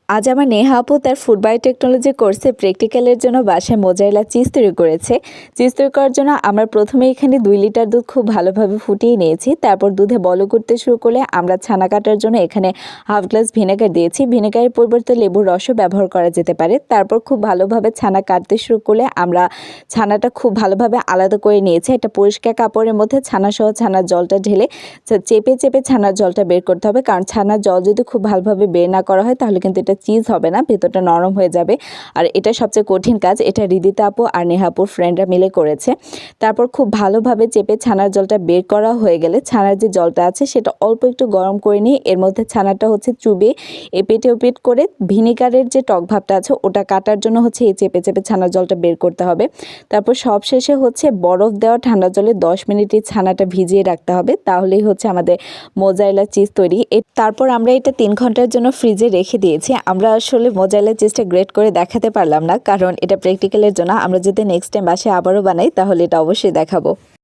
আজ আমার নেহা আপু তার ফুড বায়ো টেকনোলজি কোর্সে প্র্যাকটিক্যালের জন্য বাসায় মোজারেলা চিজ তৈরি করেছে। চিজ তৈরি করার জন্য আমরা প্রথমে এখানে 2 লিটার দুধ খুব ভালোভাবে ফুটিয়ে নিয়েছি। তারপর দুধে বলক উঠতে শুরু করলে আমরা ছানা কাটার জন্য এখানে হাফ গ্লাস ভিনেগার দিয়েছি। ভিনেগারের পরিবর্তে লেবুর রসও ব্যবহার করা যেতে পারে। তারপর খুব ভালোভাবে ছানা কাটতে শুরু করলে আমরা ছানাটা খুব ভালোভাবে আলাদা করে নিয়েছি। একটা পরিষ্কার কাপড়ের মধ্যে ছানাসহ ছানার জলটা ঢেলে চেপে চেপে ছানার জলটা বের করতে হবে, কারণ ছানার জল যদি খুব ভালোভাবে বের না করা হয় তাহলে কিন্তু এটা চিজ হবে না, ভেতরটা নরম হয়ে যাবে। আর এটা সবচেয়ে কঠিন কাজ, এটা রিদিতা আপু আর নেহা আপুর ফ্রেন্ডরা মিলে করেছে। তারপর খুব ভালোভাবে চেপে ছানার জলটা বের করা হয়ে গেলে ছানার যে জলটা আছে সেটা অল্প একটু গরম করে নিয়ে এর মধ্যে ছানাটা চুবিয়ে এপিট ওপিট করে ভিনেগারের যে টক ভাবটা আছে ওটা কাটার জন্য এই চেপে চেপে ছানার জলটা বের করতে হবে। তারপর সবশেষে বরফ দেওয়া ঠান্ডা জলে 10 মিনিট এই ছানাটা ভিজিয়ে রাখতে হবে, তাহলেই আমাদের মোজারেলা চিজ তৈরি। তারপর আমরা এটা 3 ঘন্টার জন্য ফ্রিজে রেখে দিয়েছি। আমরা আসলে মোজারেলা চিজটা গ্রেট করে দেখাতে পারলাম না, কারণ এটা প্র্যাকটিক্যালের জন্য। আমরা যদি নেক্সট টাইম বাসায় আবারও বানাই তাহলে এটা অবশ্যই দেখাবো।